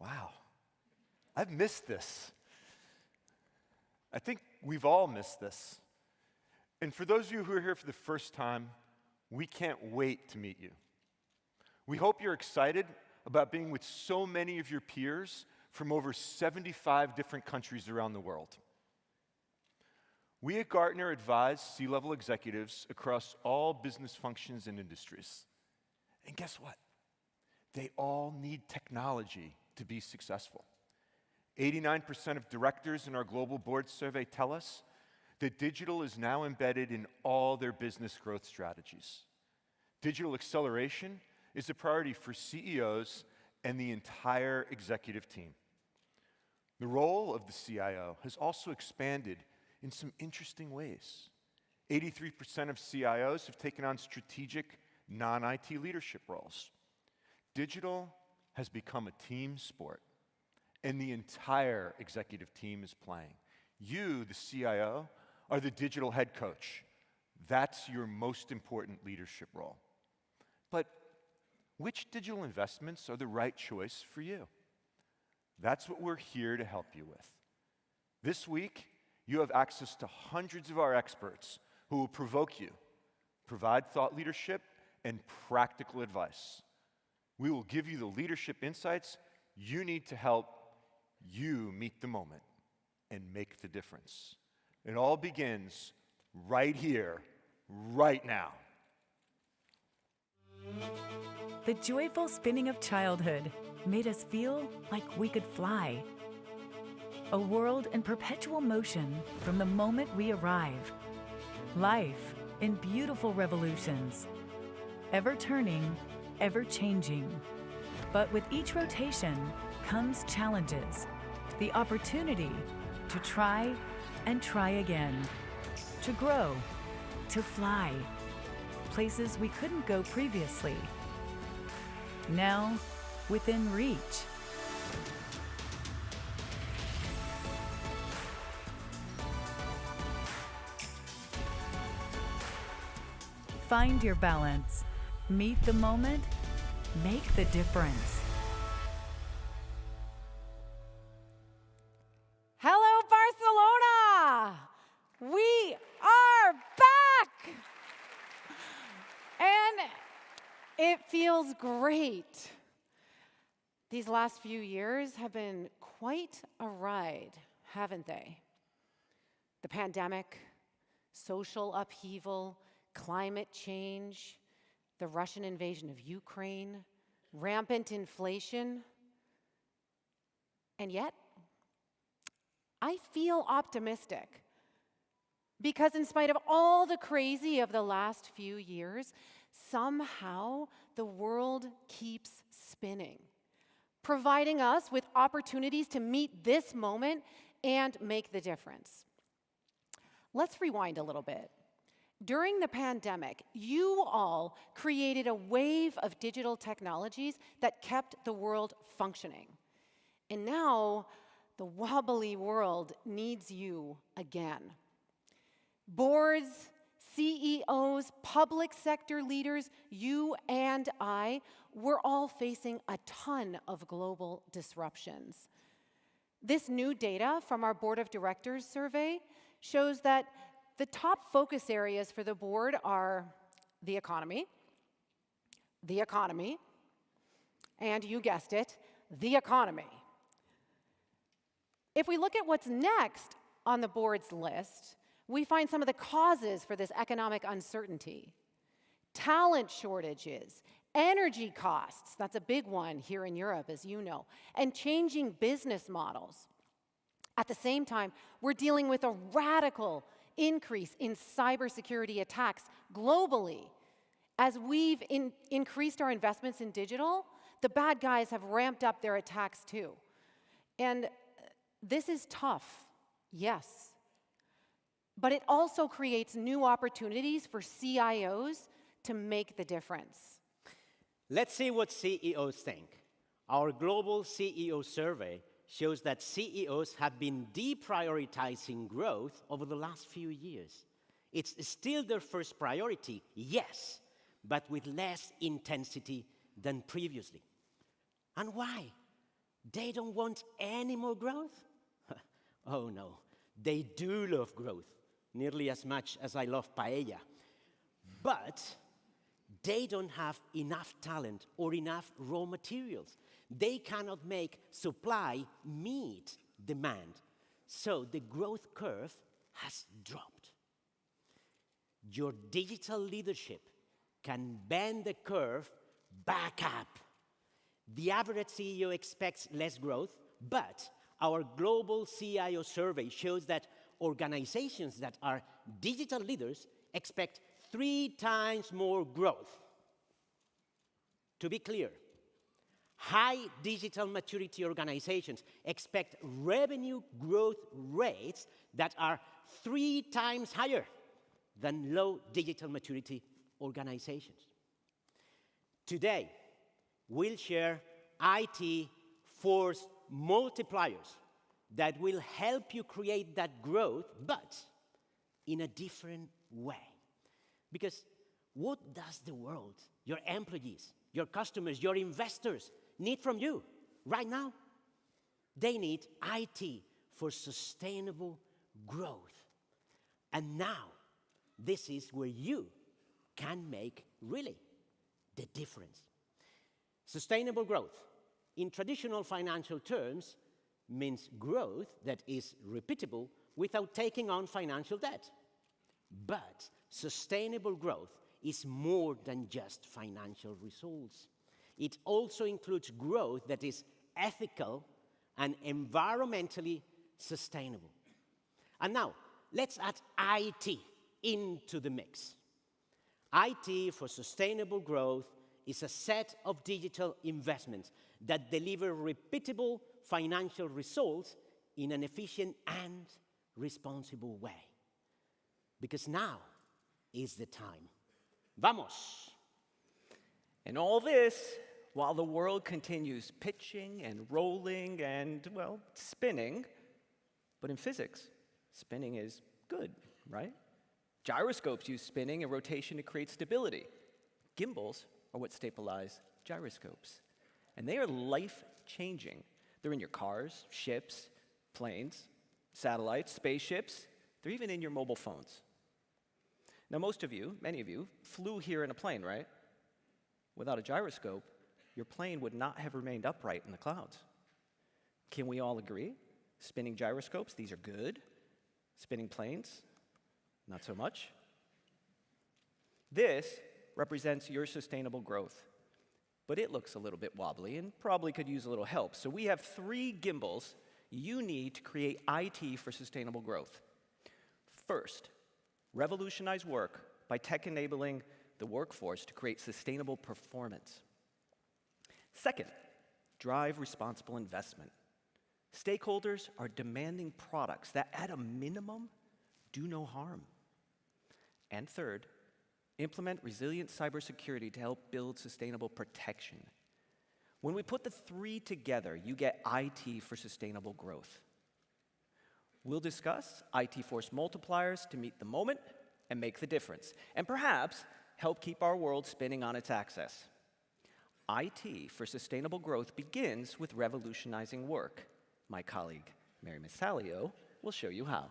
Wow, I've missed this. I think we've all missed this. And for those of you who are here for the first time, we can't wait to meet you. We hope you're excited about being with so many of your peers from over 75 different countries around the world. We at Gartner advise C-level executives across all business functions and industries. And guess what? They all need technology to be successful. 89% of directors in our global board survey tell us that digital is now embedded in all their business growth strategies. Digital acceleration is a priority for CEOs and the entire executive team. The role of the CIO has also expanded in some interesting ways. 83% of CIOs have taken on strategic, non-IT leadership roles. Digital has become a team sport, and the entire executive team is playing. You, the CIO, are the digital head coach. That's your most important leadership role. But which digital investments are the right choice for you? That's what we're here to help you with. This week, you have access to hundreds of our experts who will provoke you, provide thought leadership, and practical advice. We will give you the leadership insights you need to help you meet the moment and make the difference. It all begins right here, right now. The joyful spinning of childhood made us feel like we could fly. A world in perpetual motion from the moment we arrive. Life in beautiful revolutions, ever turning, ever changing. But with each rotation comes challenges, the opportunity to try and try again, to grow, to fly, places we couldn't go previously. Now, within reach. Find your balance. Meet the moment. Make the difference. Hello, Barcelona! We are back! And it feels great. These last few years have been quite a ride, haven't they? The pandemic, social upheaval, climate change, the Russian invasion of Ukraine, rampant inflation. And yet, I feel optimistic because in spite of all the crazy of the last few years, somehow the world keeps spinning, providing us with opportunities to meet this moment and make the difference. Let's rewind a little bit. During the pandemic, you all created a wave of digital technologies that kept the world functioning. And now, the wobbly world needs you again. Boards, CEOs, public sector leaders, you and I, we're all facing a ton of global disruptions. This new data from our Board of Directors survey shows that the top focus areas for the board are the economy, and you guessed it, the economy. If we look at what's next on the board's list, we find some of the causes for this economic uncertainty. Talent shortages, energy costs, that's a big one here in Europe, as you know, and changing business models. At the same time, we're dealing with a radical increase in cybersecurity attacks globally. As we've increased our investments in digital, the bad guys have ramped up their attacks too. And this is tough, yes. But it also creates new opportunities for CIOs to make the difference. Let's see what CEOs think. Our global CEO survey shows that CEOs have been deprioritizing growth over the last few years. It's still their first priority, yes, but with less intensity than previously. And why? They don't want any more growth? Oh no, they do love growth, nearly as much as I love paella. But they don't have enough talent or enough raw materials. They cannot make supply meet demand. So the growth curve has dropped. Your digital leadership can bend the curve back up. The average CEO expects less growth, but our global CIO survey shows that organizations that are digital leaders expect 3 times more growth. To be clear, high digital maturity organizations expect revenue growth rates that are 3 times higher than low digital maturity organizations. Today, we'll share IT force multipliers that will help you create that growth, but in a different way. Because what does the world, your employees, your customers, your investors need from you right now? They need IT for sustainable growth. And now, this is where you can make, really, the difference. Sustainable growth, in traditional financial terms, means growth that is repeatable without taking on financial debt. But sustainable growth is more than just financial results. It also includes growth that is ethical and environmentally sustainable. And now, let's add IT into the mix. IT for sustainable growth is a set of digital investments that deliver repeatable financial results in an efficient and responsible way. Because now is the time. Vamos! And all this while the world continues pitching and rolling and, well, spinning. But in physics, spinning is good, right? Gyroscopes use spinning and rotation to create stability. Gimbals are what stabilize gyroscopes. And they are life-changing. They're in your cars, ships, planes, satellites, spaceships. They're even in your mobile phones. Now, most of you, many of you, flew here in a plane, right? Without a gyroscope, your plane would not have remained upright in the clouds. Can we all agree? Spinning gyroscopes, these are good. Spinning planes, not so much. This represents your sustainable growth, but it looks a little bit wobbly and probably could use a little help. So we have 3 gimbals you need to create IT for sustainable growth. First, revolutionize work by tech enabling the workforce to create sustainable performance. Second, drive responsible investment. Stakeholders are demanding products that, at a minimum, do no harm. And third, implement resilient cybersecurity to help build sustainable protection. When we put the 3 together, you get IT for sustainable growth. We'll discuss IT force multipliers to meet the moment and make the difference, and perhaps help keep our world spinning on its axis. IT for sustainable growth begins with revolutionizing work. My colleague, Mary Mesaglio, will show you how.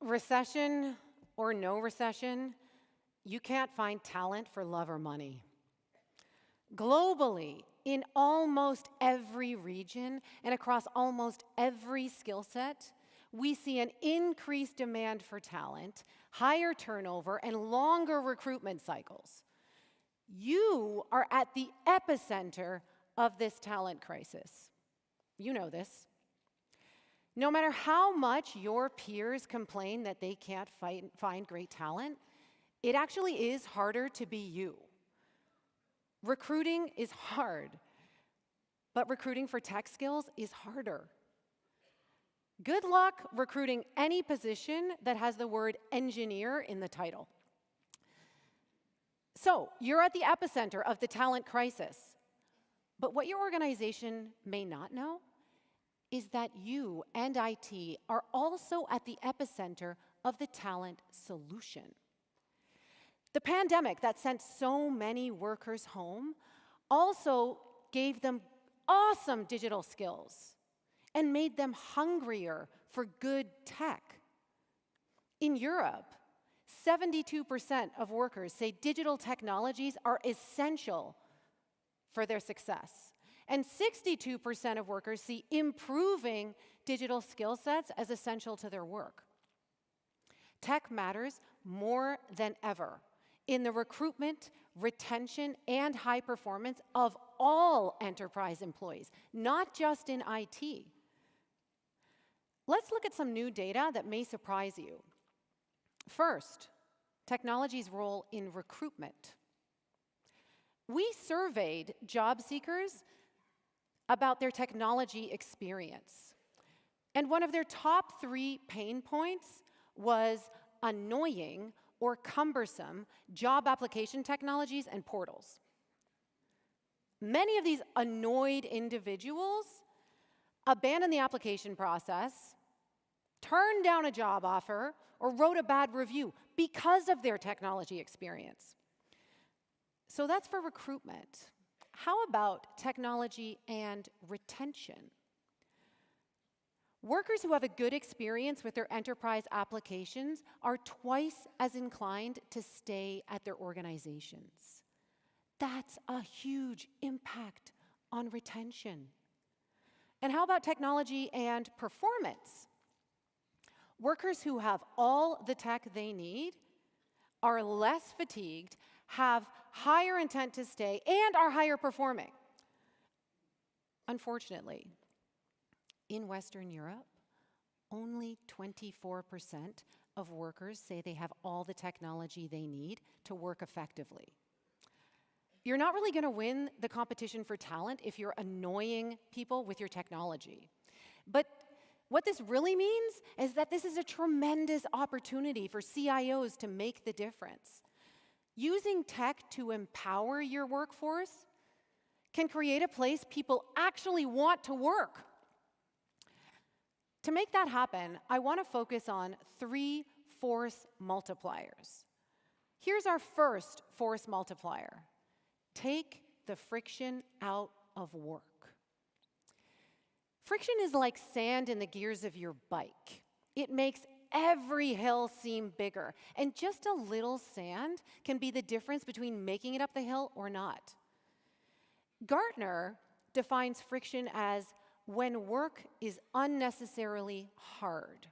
Recession or no recession, you can't find talent for love or money. Globally, in almost every region and across almost every skill set, we see an increased demand for talent, higher turnover, and longer recruitment cycles. You are at the epicenter of this talent crisis. You know this. No matter how much your peers complain that they can't find great talent, it actually is harder to be you. Recruiting is hard, but recruiting for tech skills is harder. Good luck recruiting any position that has the word engineer in the title. So, you're at the epicenter of the talent crisis. But what your organization may not know is that you and IT are also at the epicenter of the talent solution. The pandemic that sent so many workers home also gave them awesome digital skills and made them hungrier for good tech. In Europe, 72% of workers say digital technologies are essential for their success. And 62% of workers see improving digital skill sets as essential to their work. Tech matters more than ever in the recruitment, retention, and high performance of all enterprise employees, not just in IT. Let's look at some new data that may surprise you. First, technology's role in recruitment. We surveyed job seekers about their technology experience. And one of their top 3 pain points was annoying or cumbersome job application technologies and portals. Many of these annoyed individuals abandoned the application process, turned down a job offer, or wrote a bad review because of their technology experience. So that's for recruitment. How about technology and retention? Workers who have a good experience with their enterprise applications are twice as inclined to stay at their organizations. That's a huge impact on retention. And how about technology and performance? Workers who have all the tech they need are less fatigued, have higher intent to stay, and are higher performing. Unfortunately, in Western Europe, only 24% of workers say they have all the technology they need to work effectively. You're not really going to win the competition for talent if you're annoying people with your technology. But what this really means is that this is a tremendous opportunity for CIOs to make the difference. Using tech to empower your workforce can create a place people actually want to work. To make that happen, I want to focus on 3 force multipliers. Here's our first force multiplier. Take the friction out of work. Friction is like sand in the gears of your bike. It makes every hill seem bigger, and just a little sand can be the difference between making it up the hill or not. Gartner defines friction as when work is unnecessarily hard.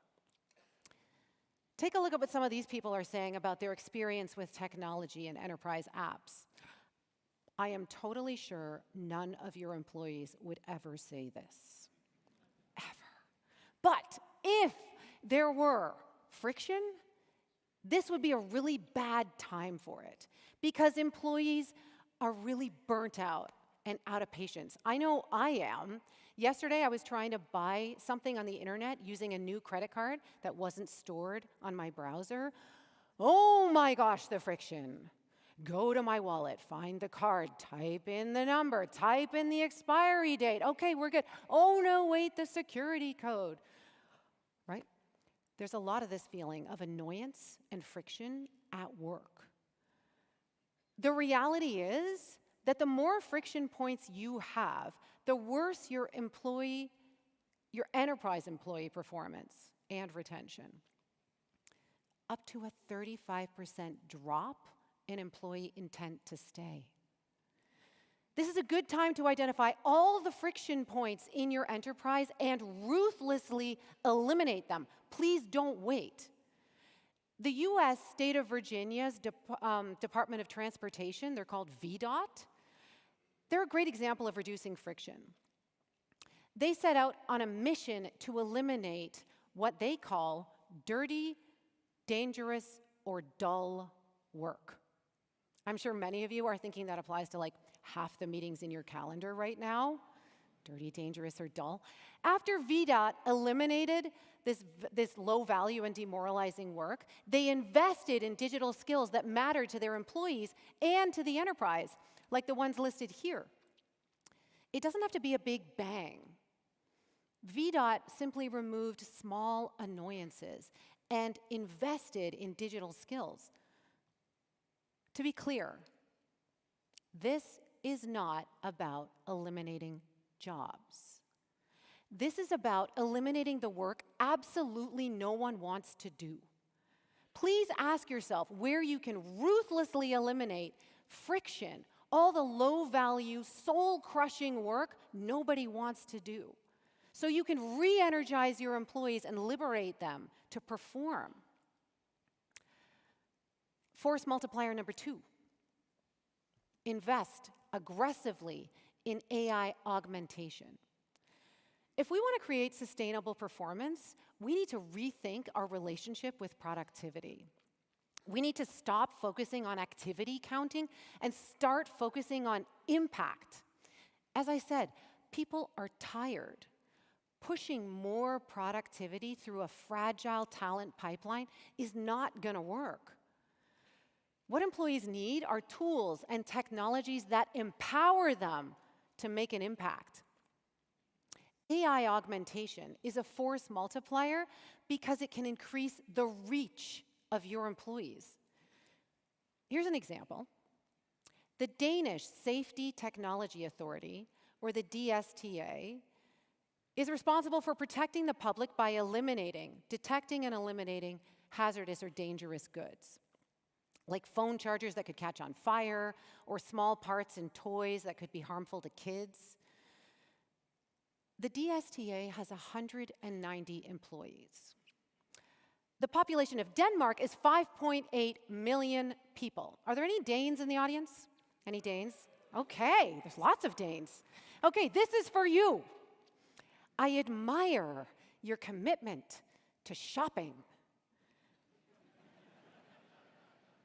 Take a look at what some of these people are saying about their experience with technology and enterprise apps. I am totally sure none of your employees would ever say this. Ever. But if there were friction, this would be a really bad time for it because employees are really burnt out and out of patience. I know I am. Yesterday, I was trying to buy something on the internet using a new credit card that wasn't stored on my browser. Oh my gosh, the friction. Go to my wallet, find the card, type in the number, type in the expiry date. Okay, we're good. Oh no, wait, the security code. Right? There's a lot of this feeling of annoyance and friction at work. The reality is that the more friction points you have, the worse your enterprise employee performance and retention. Up to a 35% drop in employee intent to stay. This is a good time to identify all the friction points in your enterprise and ruthlessly eliminate them. Please don't wait. The U.S. State of Virginia's Department of Transportation, they're called VDOT, they're a great example of reducing friction. They set out on a mission to eliminate what they call dirty, dangerous, or dull work. I'm sure many of you are thinking that applies to like half the meetings in your calendar right now. Dirty, dangerous, or dull. After VDOT eliminated this low value and demoralizing work, they invested in digital skills that mattered to their employees and to the enterprise, like the ones listed here. It doesn't have to be a big bang. VDOT simply removed small annoyances and invested in digital skills. To be clear, this is not about eliminating jobs. This is about eliminating the work absolutely no one wants to do. Please ask yourself where you can ruthlessly eliminate friction, all the low-value, soul-crushing work nobody wants to do, so you can re-energize your employees and liberate them to perform. Force multiplier number 2, invest aggressively in AI augmentation. If we want to create sustainable performance, we need to rethink our relationship with productivity. We need to stop focusing on activity counting and start focusing on impact. As I said, people are tired. Pushing more productivity through a fragile talent pipeline is not going to work. What employees need are tools and technologies that empower them to make an impact. AI augmentation is a force multiplier because it can increase the reach of your employees. Here's an example. The Danish Safety Technology Authority, or the DSTA, is responsible for protecting the public by detecting and eliminating hazardous or dangerous goods, like phone chargers that could catch on fire, or small parts in toys that could be harmful to kids. The DSTA has 190 employees. The population of Denmark is 5.8 million people. Are there any Danes in the audience? Any Danes? Okay, there's lots of Danes. Okay, this is for you. I admire your commitment to shopping.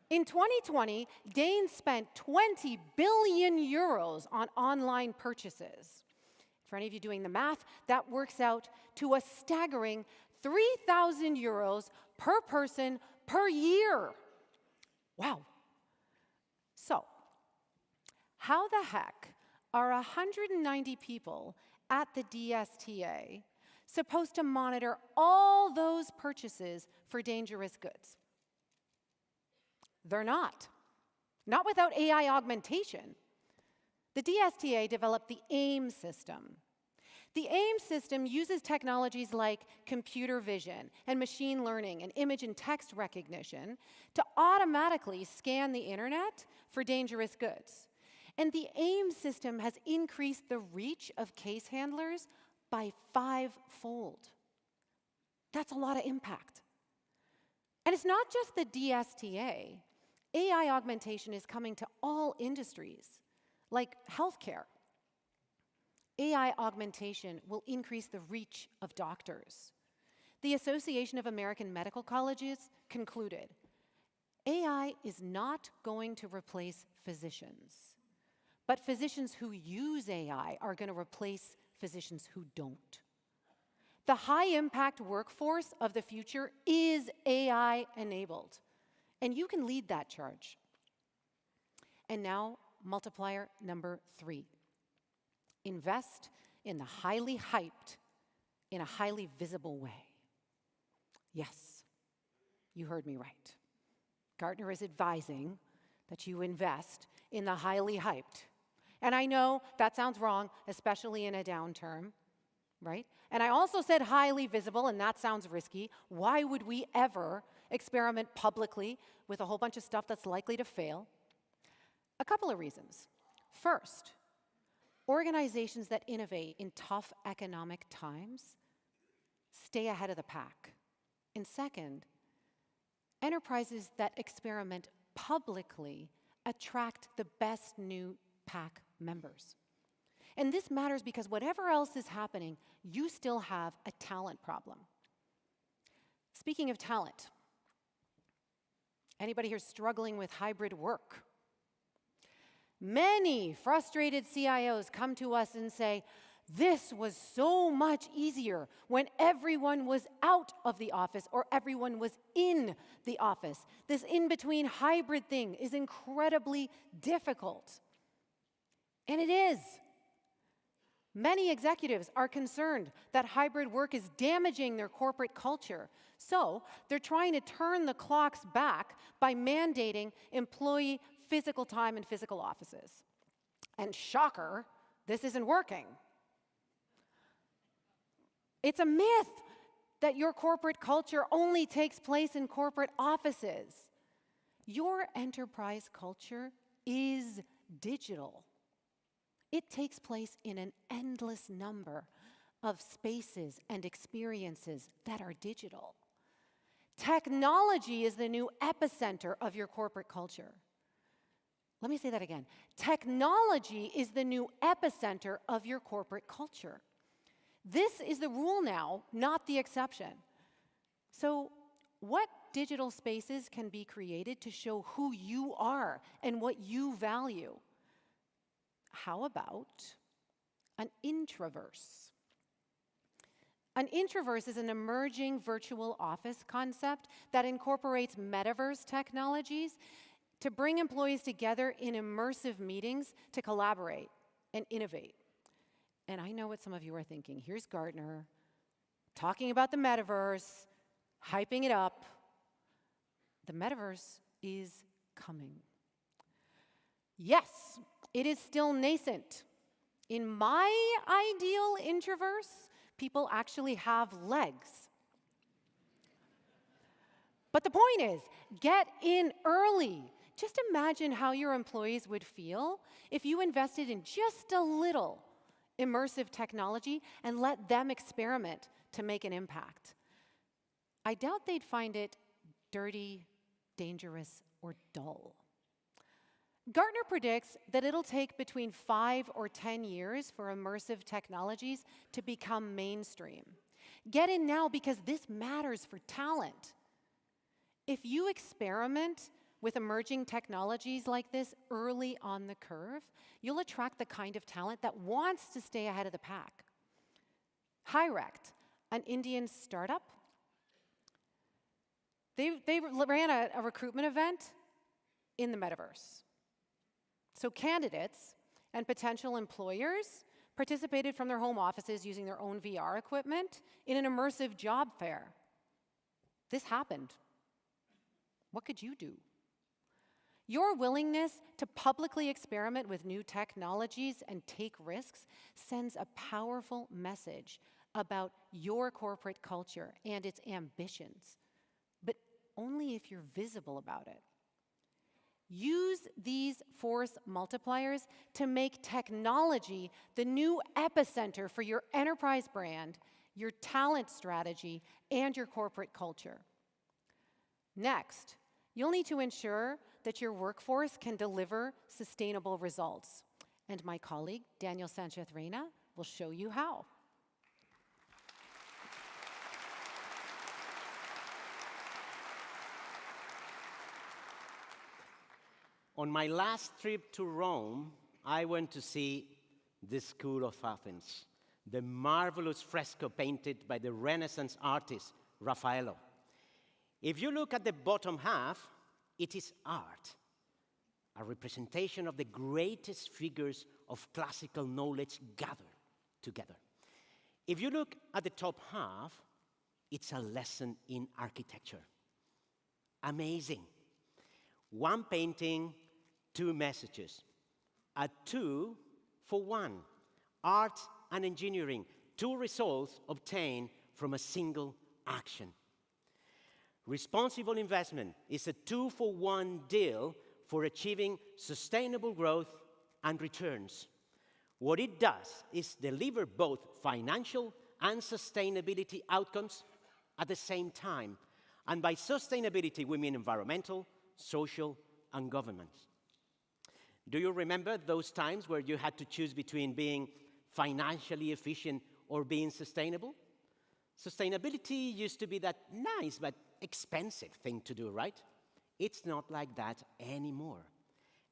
In 2020, Danes spent 20 billion euros on online purchases. For any of you doing the math, that works out to a staggering 3,000 euros per person per year. Wow. So, how the heck are 190 people at the DSTA supposed to monitor all those purchases for dangerous goods? They're not. Not without AI augmentation. The DSTA developed the AIM system. The AIM system uses technologies like computer vision and machine learning and image and text recognition to automatically scan the internet for dangerous goods. And the AIM system has increased the reach of case handlers by 5-fold. That's a lot of impact. And it's not just the DSTA. AI augmentation is coming to all industries, like healthcare. AI augmentation will increase the reach of doctors. The Association of American Medical Colleges concluded, AI is not going to replace physicians, but physicians who use AI are going to replace physicians who don't. The high-impact workforce of the future is AI-enabled, and you can lead that charge. And now, multiplier number 3. Invest in the highly hyped in a highly visible way. Yes, you heard me right. Gartner is advising that you invest in the highly hyped. And I know that sounds wrong, especially in a downturn, right? And I also said highly visible, and that sounds risky. Why would we ever experiment publicly with a whole bunch of stuff that's likely to fail? A couple of reasons. First, organizations that innovate in tough economic times stay ahead of the pack. And second, enterprises that experiment publicly attract the best new pack members. And this matters because whatever else is happening, you still have a talent problem. Speaking of talent, anybody here struggling with hybrid work? Many frustrated CIOs come to us and say, this was so much easier when everyone was out of the office or everyone was in the office. This in-between hybrid thing is incredibly difficult. And it is. Many executives are concerned that hybrid work is damaging their corporate culture. So they're trying to turn the clocks back by mandating employee physical time in physical offices. And shocker, this isn't working. It's a myth that your corporate culture only takes place in corporate offices. Your enterprise culture is digital. It takes place in an endless number of spaces and experiences that are digital. Technology is the new epicenter of your corporate culture. Let me say that again. Technology is the new epicenter of your corporate culture. This is the rule now, not the exception. So, what digital spaces can be created to show who you are and what you value? How about an introverse? An introverse is an emerging virtual office concept that incorporates metaverse technologies to bring employees together in immersive meetings to collaborate and innovate. And I know what some of you are thinking. Here's Gartner talking about the metaverse, hyping it up. The metaverse is coming. Yes, it is still nascent. In my ideal introverse, people actually have legs. But the point is, get in early. Just imagine how your employees would feel if you invested in just a little immersive technology and let them experiment to make an impact. I doubt they'd find it dirty, dangerous, or dull. Gartner predicts that it'll take between 5 or 10 years for immersive technologies to become mainstream. Get in now because this matters for talent. If you experiment with emerging technologies like this early on the curve, you'll attract the kind of talent that wants to stay ahead of the pack. Hirect, an Indian startup, they ran a recruitment event in the metaverse. So candidates and potential employers participated from their home offices using their own VR equipment in an immersive job fair. This happened. What could you do? Your willingness to publicly experiment with new technologies and take risks sends a powerful message about your corporate culture and its ambitions, but only if you're visible about it. Use these force multipliers to make technology the new epicenter for your enterprise brand, your talent strategy, and your corporate culture. Next, you'll need to ensure that your workforce can deliver sustainable results. And my colleague, Daniel Sanchez Reina, will show you how. On my last trip to Rome, I went to see the School of Athens, the marvelous fresco painted by the Renaissance artist Raffaello. If you look at the bottom half, it is art, a representation of the greatest figures of classical knowledge gathered together. If you look at the top half, it's a lesson in architecture. Amazing. One painting, 2 messages. A 2 for 1. Art and engineering, 2 results obtained from a single action. Responsible investment is a 2-for-1 deal for achieving sustainable growth and returns. What it does is deliver both financial and sustainability outcomes at the same time. And by sustainability, we mean environmental, social, and governance. Do you remember those times where you had to choose between being financially efficient or being sustainable? Sustainability used to be that nice but expensive thing to do, right? It's not like that anymore.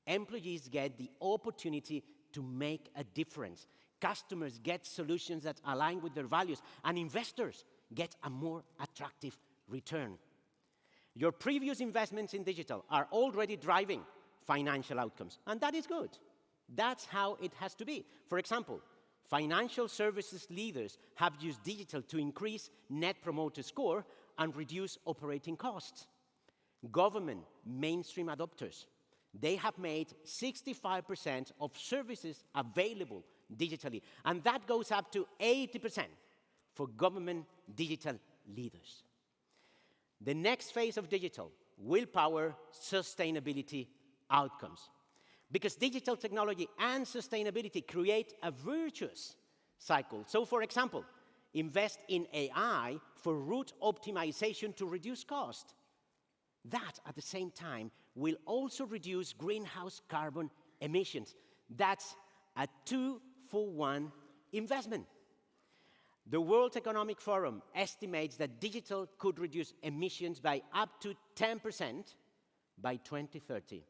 Employees get the opportunity to make a difference. Customers get solutions that align with their values, and investors get a more attractive return. Your previous investments in digital are already driving financial outcomes, and that is good. That's how it has to be. For example, financial services leaders have used digital to increase Net Promoter Score and reduce operating costs. Government mainstream adopters, they have made 65% of services available digitally, and that goes up to 80% for government digital leaders. The next phase of digital will power sustainability outcomes, because digital technology and sustainability create a virtuous cycle. So, for example, invest in AI for route optimization to reduce cost. That, at the same time, will also reduce greenhouse carbon emissions. That's a 2-for-1 investment. The World Economic Forum estimates that digital could reduce emissions by up to 10% by 2030.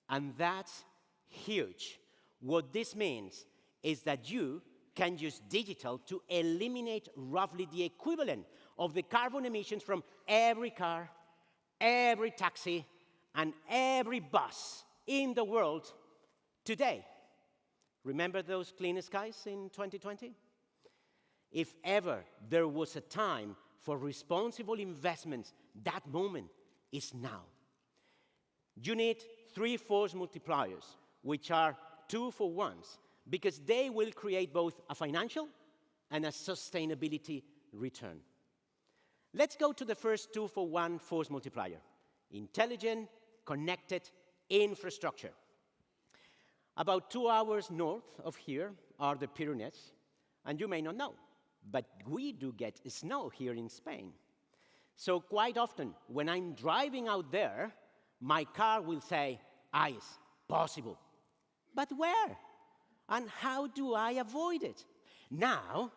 And that's huge. What this means is that you can use digital to eliminate roughly the equivalent of the carbon emissions from every car, every taxi, and every bus in the world today. Remember those clean skies in 2020? If ever there was a time for responsible investments, that moment is now. You need 3 force multipliers, which are 2-for-1s, because they will create both a financial and a sustainability return. Let's go to the first 2-for-1 force multiplier: intelligent, connected infrastructure. About 2 hours north of here are the Pyrenees, and you may not know, but we do get snow here in Spain. So quite often, when I'm driving out there, my car will say, ice, possible. But where? And how do I avoid it? Now,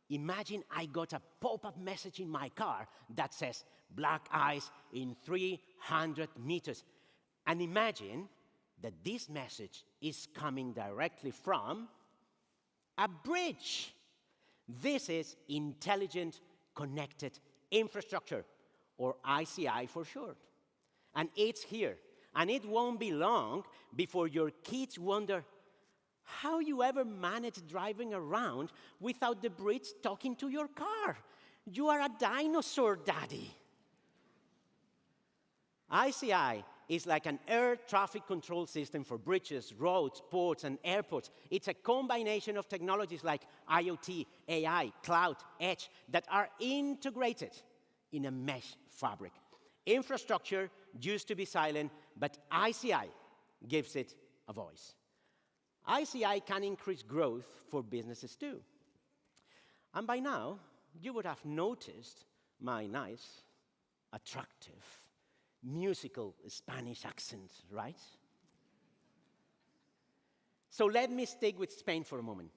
imagine I got a pop-up message in my car that says, black ice in 300 meters. And imagine that this message is coming directly from a bridge. This is Intelligent Connected Infrastructure, or ICI for short. And it's here. And it won't be long before your kids wonder how you ever manage driving around without the bridge talking to your car. You are a dinosaur, Daddy. ICI is like an air traffic control system for bridges, roads, ports, and airports. It's a combination of technologies like IoT, AI, cloud, edge that are integrated in a mesh fabric. Infrastructure used to be silent, but ICI gives it a voice. ICI can increase growth for businesses too. And by now, you would have noticed my nice, attractive, musical Spanish accent, right? So let me stick with Spain for a moment.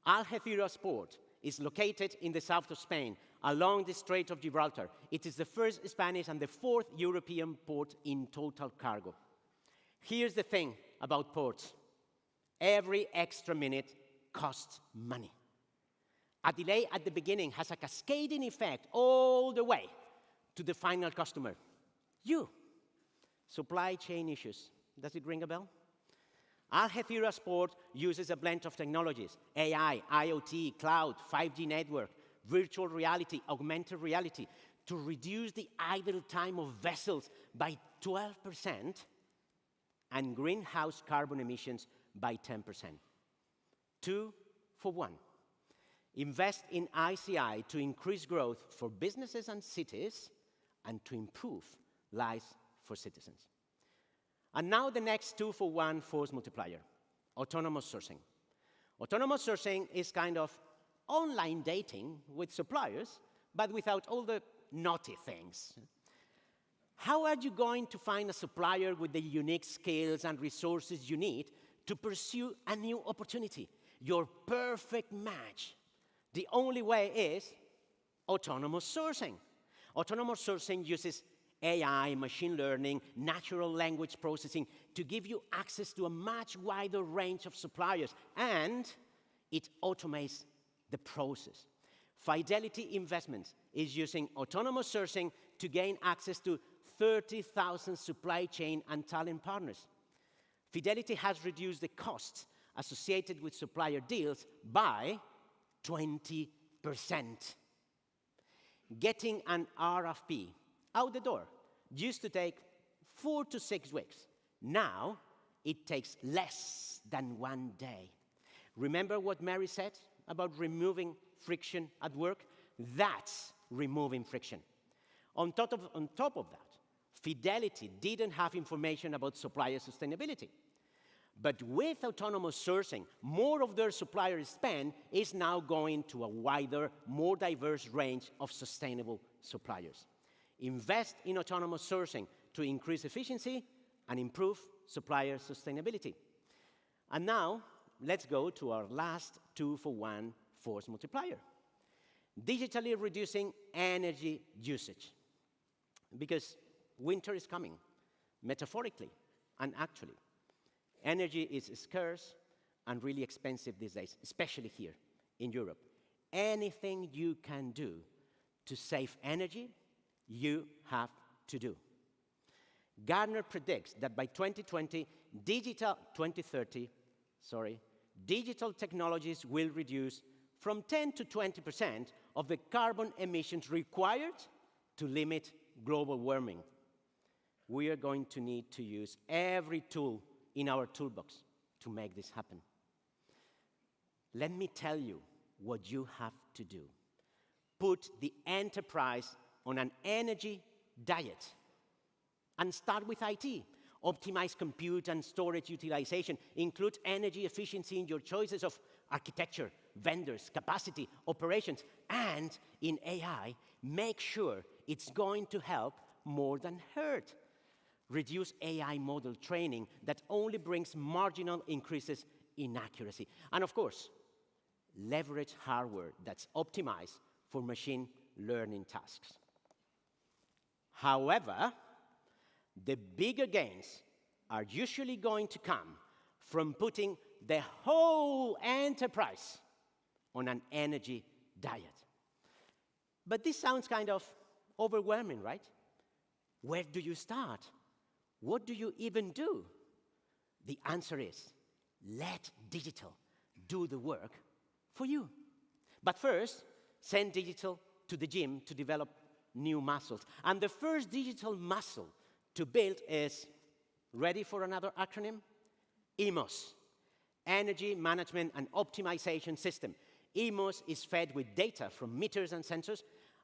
Algeciras port is located in the south of Spain, along the Strait of Gibraltar. It is the first Spanish and the 4th European port in total cargo. Here's the thing about ports. Every extra minute costs money. A delay at the beginning has a cascading effect all the way to the final customer. You. Supply chain issues. Does it ring a bell? Algeciras port uses a blend of technologies: AI, IoT, cloud, 5G network, virtual reality, augmented reality, to reduce the idle time of vessels by 12% and greenhouse carbon emissions by 10%. 2-for-1. Invest in ICI to increase growth for businesses and cities and to improve lives for citizens. And now the next 2-for-1 force multiplier: autonomous sourcing. Autonomous sourcing is kind of online dating with suppliers, but without all the naughty things. How are you going to find a supplier with the unique skills and resources you need to pursue a new opportunity? Your perfect match. The only way is autonomous sourcing. Autonomous sourcing uses AI, machine learning, natural language processing to give you access to a much wider range of suppliers, and it automates the process. Fidelity Investments is using autonomous sourcing to gain access to 30,000 supply chain and talent partners. Fidelity has reduced the costs associated with supplier deals by 20%. Getting an RFP out the door used to take 4 to 6 weeks. Now, it takes less than 1 day. Remember what Mary said about removing friction at work? That's removing friction. On top of that, Fidelity didn't have information about supplier sustainability. But with autonomous sourcing, more of their supplier spend is now going to a wider, more diverse range of sustainable suppliers. Invest in autonomous sourcing to increase efficiency and improve supplier sustainability. And now, let's go to our last 2-for-1 force multiplier. Digitally reducing energy usage. Because winter is coming, metaphorically and actually. Energy is scarce and really expensive these days, especially here in Europe. Anything you can do to save energy, you have to do. Gartner predicts that by 2030, digital technologies will reduce from 10 to 20% of the carbon emissions required to limit global warming. We are going to need to use every tool in our toolbox to make this happen. Let me tell you what you have to do. Put the enterprise on an energy diet and start with IT. Optimize compute and storage utilization. Include energy efficiency in your choices of architecture, vendors, capacity, operations, and in AI, make sure it's going to help more than hurt. Reduce AI model training that only brings marginal increases in accuracy. And of course, leverage hardware that's optimized for machine learning tasks. However, the bigger gains are usually going to come from putting the whole enterprise on an energy diet. But this sounds kind of overwhelming, right? Where do you start? What do you even do? The answer is, let digital do the work for you. But first, send digital to the gym to develop new muscles. And the first digital muscle to build is, ready for another acronym? EMOS, Energy Management and Optimization System. EMOS is fed with data from meters and sensors,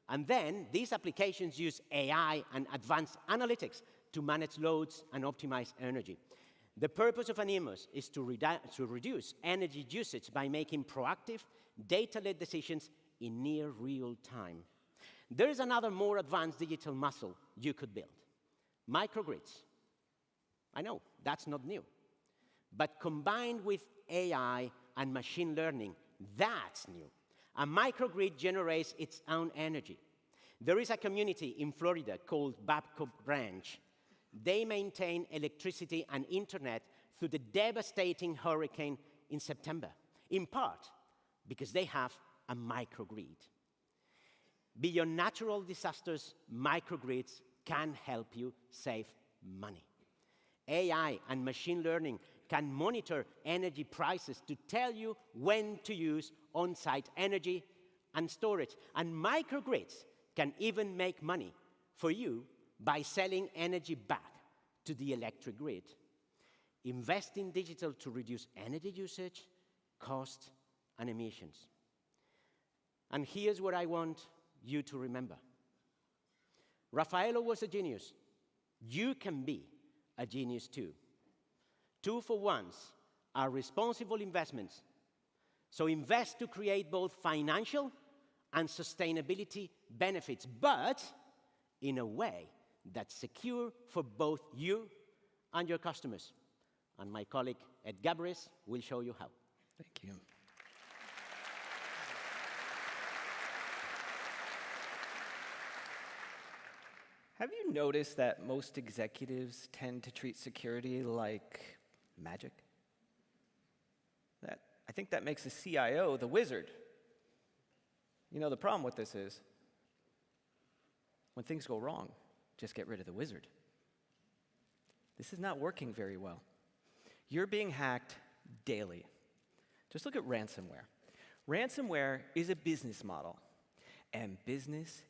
and then these applications use AI and advanced analytics to manage loads and optimize energy. The purpose of an EMOS is to reduce energy usage by making proactive, data-led decisions in near real time. There is another more advanced digital muscle you could build. Microgrids. I know, that's not new. But combined with AI and machine learning, that's new. A microgrid generates its own energy. There is a community in Florida called Babcock Ranch. They maintain electricity and internet through the devastating hurricane in September, in part because they have a microgrid. Beyond natural disasters, microgrids can help you save money. AI and machine learning can monitor energy prices to tell you when to use on-site energy and storage. And microgrids can even make money for you by selling energy back to the electric grid. Invest in digital to reduce energy usage, cost, and emissions. And here's what I want you to remember. Raffaello was a genius. You can be a genius too. 2-for-1s are responsible investments. So invest to create both financial and sustainability benefits, but in a way that's secure for both you and your customers. And my colleague at Gabrys will show you how. Thank you. Have you noticed that most executives tend to treat security like magic? I think that makes the CIO the wizard. You know, the problem with this is, when things go wrong, just get rid of the wizard. This is not working very well. You're being hacked daily. Just look at ransomware. Ransomware is a business model, and business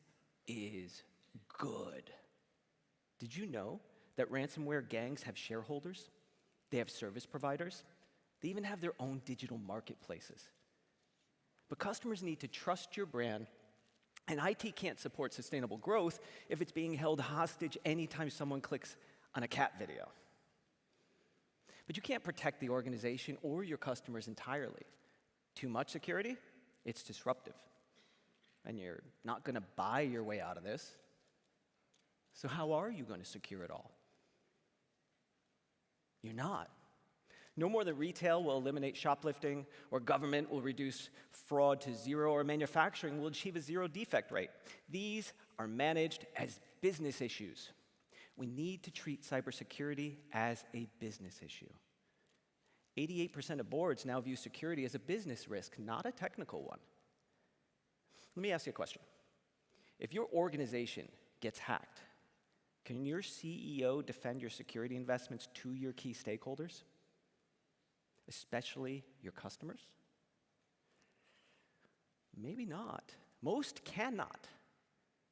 is good. Did you know that ransomware gangs have shareholders? They have service providers. They even have their own digital marketplaces. But customers need to trust your brand, and IT can't support sustainable growth if it's being held hostage anytime someone clicks on a cat video. But you can't protect the organization or your customers entirely. Too much security, it's disruptive. And you're not going to buy your way out of this. So how are you going to secure it all? You're not. No more than retail will eliminate shoplifting, or government will reduce fraud to zero, or manufacturing will achieve a zero defect rate. These are managed as business issues. We need to treat cybersecurity as a business issue. 88% of boards now view security as a business risk, not a technical one. Let me ask you a question. If your organization gets hacked, can your CEO defend your security investments to your key stakeholders, especially your customers? Maybe not. Most cannot.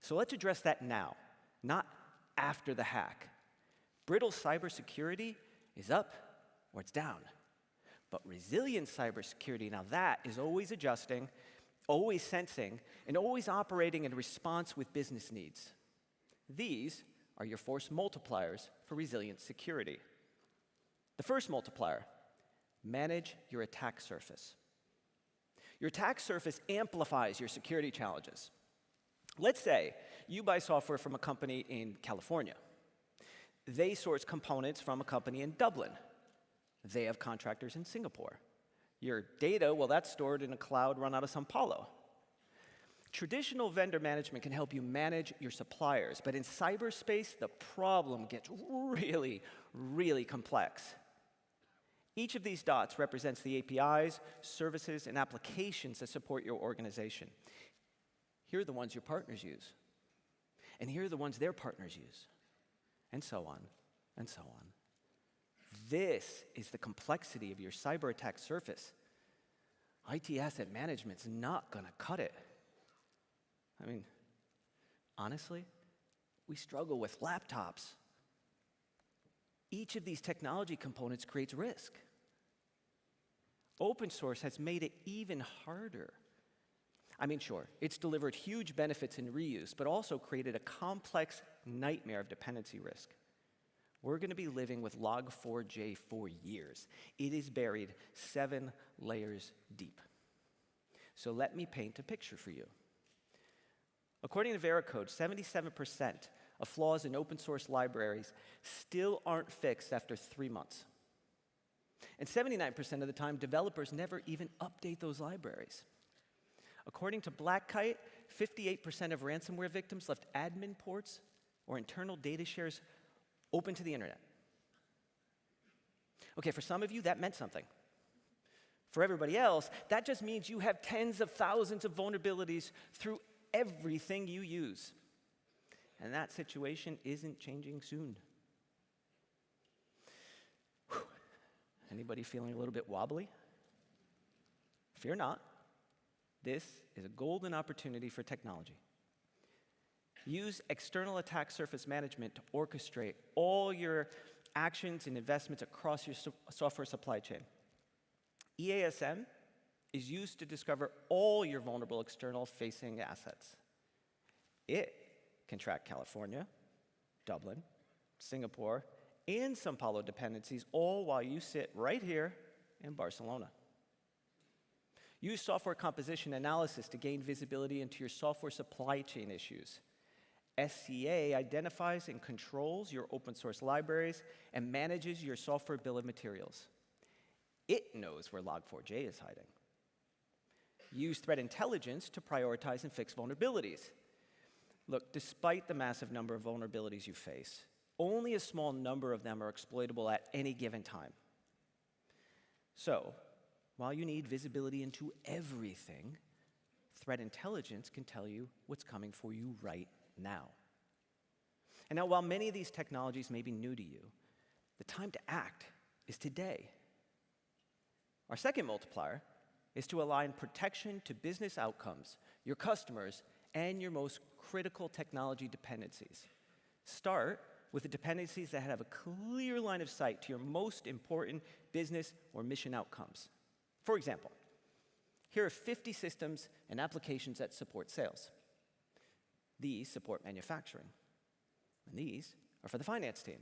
So let's address that now, not after the hack. Brittle cybersecurity is up or it's down. But resilient cybersecurity, now that is always adjusting, always sensing, and always operating in response with business needs. These are your force multipliers for resilient security. The first multiplier, manage your attack surface. Your attack surface amplifies your security challenges. Let's say you buy software from a company in California. They source components from a company in Dublin. They have contractors in Singapore. Your data, well, that's stored in a cloud run out of São Paulo. Traditional vendor management can help you manage your suppliers, but in cyberspace, the problem gets really, really complex. Each of these dots represents the APIs, services, and applications that support your organization. Here are the ones your partners use. And here are the ones their partners use. And so on, and so on. This is the complexity of your cyber attack surface. IT asset management's not going to cut it. I mean, honestly, we struggle with laptops. Each of these technology components creates risk. Open source has made it even harder. I mean, sure, it's delivered huge benefits in reuse, but also created a complex nightmare of dependency risk. We're going to be living with Log4j for years. It is buried 7 layers deep. So let me paint a picture for you. According to Veracode, 77% of flaws in open source libraries still aren't fixed after 3 months. And 79% of the time, developers never even update those libraries. According to Black Kite, 58% of ransomware victims left admin ports or internal data shares open to the internet. Okay, for some of you, that meant something. For everybody else, that just means you have tens of thousands of vulnerabilities through everything you use. And that situation isn't changing soon. Whew. Anybody feeling a little bit wobbly? Fear not. This is a golden opportunity for technology. Use external attack surface management to orchestrate all your actions and investments across your software supply chain. EASM is used to discover all your vulnerable external-facing assets. It can track California, Dublin, Singapore, and São Paulo dependencies, all while you sit right here in Barcelona. Use software composition analysis to gain visibility into your software supply chain issues. SCA identifies and controls your open source libraries and manages your software bill of materials. It knows where Log4j is hiding. Use threat intelligence to prioritize and fix vulnerabilities. Look, despite the massive number of vulnerabilities you face, only a small number of them are exploitable at any given time. So, while you need visibility into everything, threat intelligence can tell you what's coming for you right now. And now, while many of these technologies may be new to you, the time to act is today. Our second multiplier is to align protection to business outcomes, your customers, and your most critical technology dependencies. Start with the dependencies that have a clear line of sight to your most important business or mission outcomes. For example, Here are 50 systems and applications that support sales. These support manufacturing, and these are for the finance team.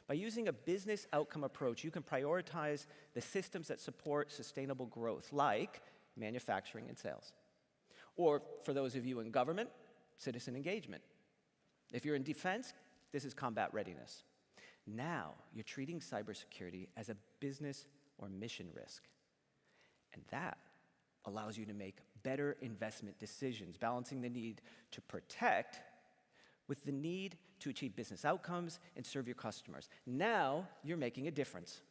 By using a business outcome approach, you can prioritize the systems that support sustainable growth, like manufacturing and sales. Or for those of you in government, citizen engagement. If you're in defense, this is combat readiness. Now you're treating cybersecurity as a business or mission risk. And that allows you to make better investment decisions, balancing the need to protect with the need to achieve business outcomes and serve your customers. Now you're making a difference.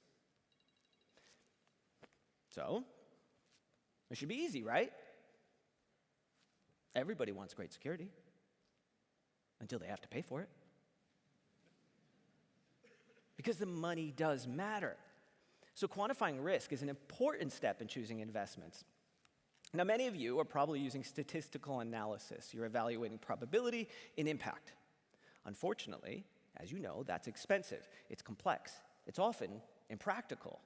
So, it should be easy, right? Everybody wants great security until they have to pay for it. Because the money does matter. So quantifying risk is an important step in choosing investments. Now, many of you are probably using statistical analysis. You're evaluating probability and impact. Unfortunately, as you know, that's expensive. It's complex. It's often impractical.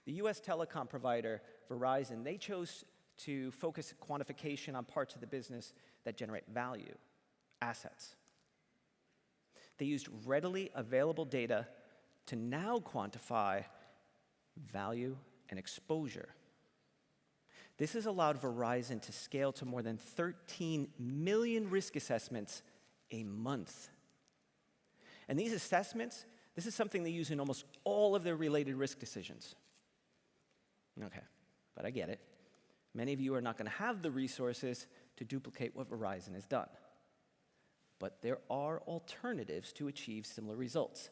The US telecom provider, Verizon, they chose to focus quantification on parts of the business that generate value, assets. They used readily available data to now quantify value and exposure. This has allowed Verizon to scale to more than 13 million risk assessments a month. And these assessments, this is something they use in almost all of their related risk decisions. Okay, but I get it. Many of you are not going to have the resources to duplicate what Verizon has done. But there are alternatives to achieve similar results,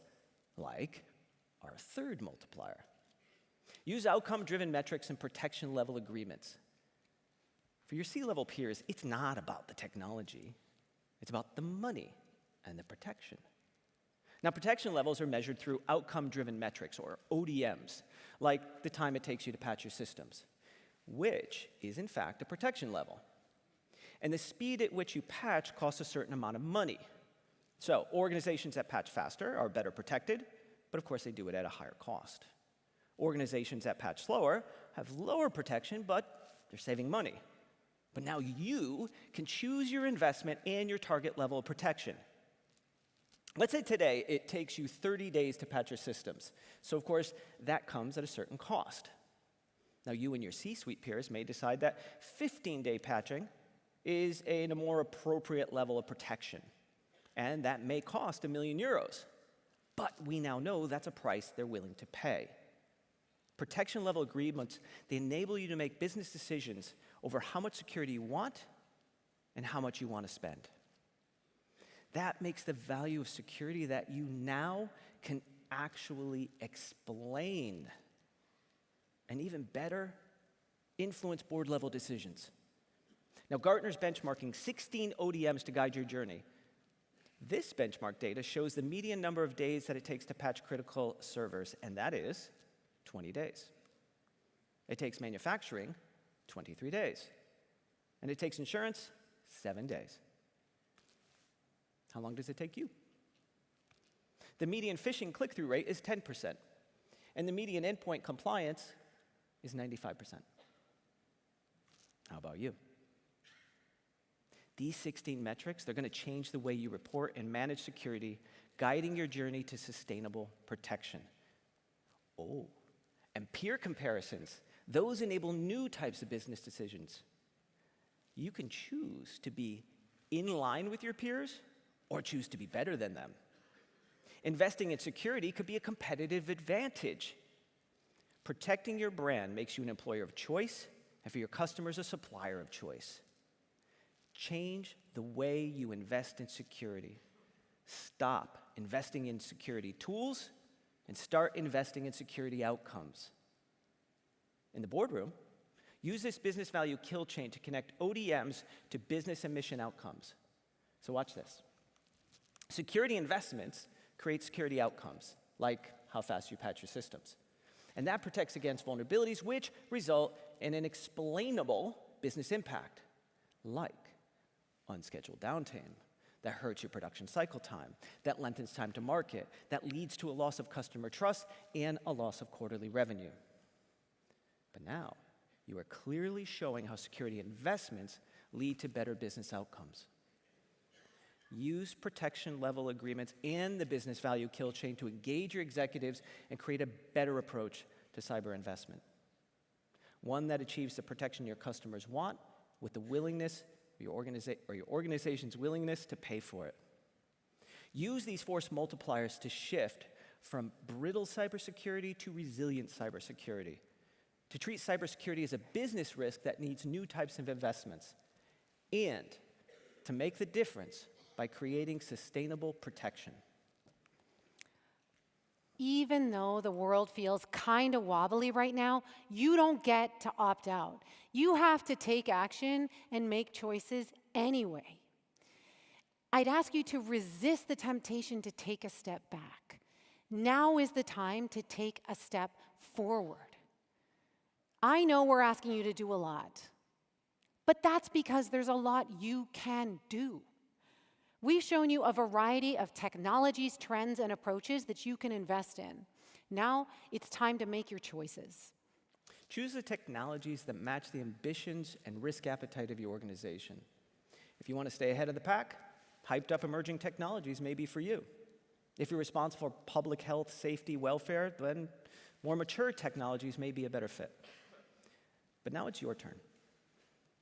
like our third multiplier. Use outcome-driven metrics and protection-level agreements. For your C-level peers, it's not about the technology. It's about the money and the protection. Now, protection levels are measured through outcome-driven metrics, or ODMs, like the time it takes you to patch your systems, which is, in fact, a protection level. And the speed at which you patch costs a certain amount of money. So, organizations that patch faster are better protected, but of course they do it at a higher cost. Organizations that patch slower have lower protection, but they're saving money. But now you can choose your investment and your target level of protection. Let's say today it takes you 30 days to patch your systems. So of course, that comes at a certain cost. Now you and your C-suite peers may decide that 15-day patching is a more appropriate level of protection. And that may cost €1 million. But we now know that's a price they're willing to pay. Protection level agreements, they enable you to make business decisions over how much security you want and how much you want to spend. That makes the value of security that you now can actually explain, and even better, influence board-level decisions. Now, Gartner's benchmarking 16 ODMs to guide your journey. This benchmark data shows the median number of days that it takes to patch critical servers, and that is 20 days. It takes manufacturing 23 days. And it takes insurance 7 days. How long does it take you? The median phishing click-through rate is 10%, and the median endpoint compliance is 95%. How about you? These 16 metrics, they're going to change the way you report and manage security, guiding your journey to sustainable protection. Oh, and peer comparisons, those enable new types of business decisions. You can choose to be in line with your peers or choose to be better than them. Investing in security could be a competitive advantage. Protecting your brand makes you an employer of choice, and for your customers, a supplier of choice. Change the way you invest in security. Stop investing in security tools and start investing in security outcomes. In the boardroom, use this business value kill chain to connect ODMs to business and mission outcomes. So watch this. Security investments create security outcomes, like how fast you patch your systems. And that protects against vulnerabilities, which result in an explainable business impact, like unscheduled downtime that hurts your production cycle time, that lengthens time to market, that leads to a loss of customer trust and a loss of quarterly revenue. But now, you are clearly showing how security investments lead to better business outcomes. Use protection level agreements and the business value kill chain to engage your executives and create a better approach to cyber investment. One that achieves the protection your customers want with the willingness, your organization's willingness to pay for it. Use these force multipliers to shift from brittle cybersecurity to resilient cybersecurity, to treat cybersecurity as a business risk that needs new types of investments, and to make the difference by creating sustainable protection. Even though the world feels kind of wobbly right now, you don't get to opt out. You have to take action and make choices anyway. I'd ask you to resist the temptation to take a step back. Now is the time to take a step forward. I know we're asking you to do a lot, but that's because there's a lot you can do. We've shown you a variety of technologies, trends, and approaches that you can invest in. Now it's time to make your choices. Choose the technologies that match the ambitions and risk appetite of your organization. If you want to stay ahead of the pack, hyped up emerging technologies may be for you. If you're responsible for public health, safety, welfare, then more mature technologies may be a better fit. But now it's your turn.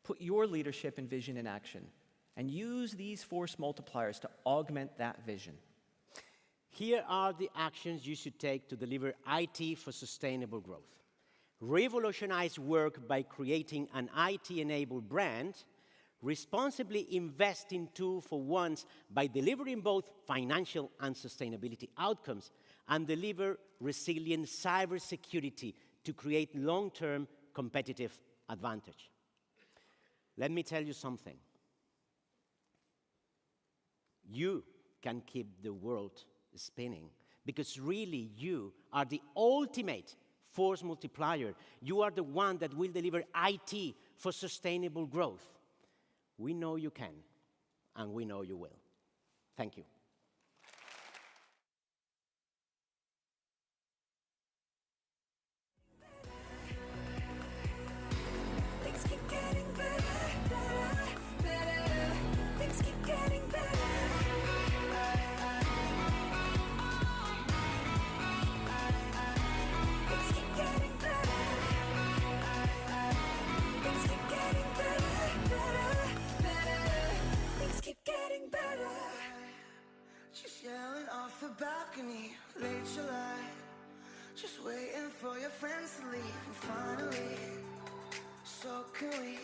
Put your leadership and vision in action, and use these force multipliers to augment that vision. Here are the actions you should take to deliver IT for sustainable growth. Revolutionize work by creating an IT-enabled brand. Responsibly invest in two for ones by delivering both financial and sustainability outcomes, and deliver resilient cybersecurity to create long-term competitive advantage. Let me tell you something. You can keep the world spinning because really you are the ultimate force multiplier. You are the one that will deliver IT for sustainable growth. We know you can, and we know you will. Thank you. Things keep getting better, better. Things keep getting better. Things keep getting better. Things keep getting better, better. Things keep getting better. She's yelling off the balcony, late July. Just waiting for your friends to leave, and finally, so can we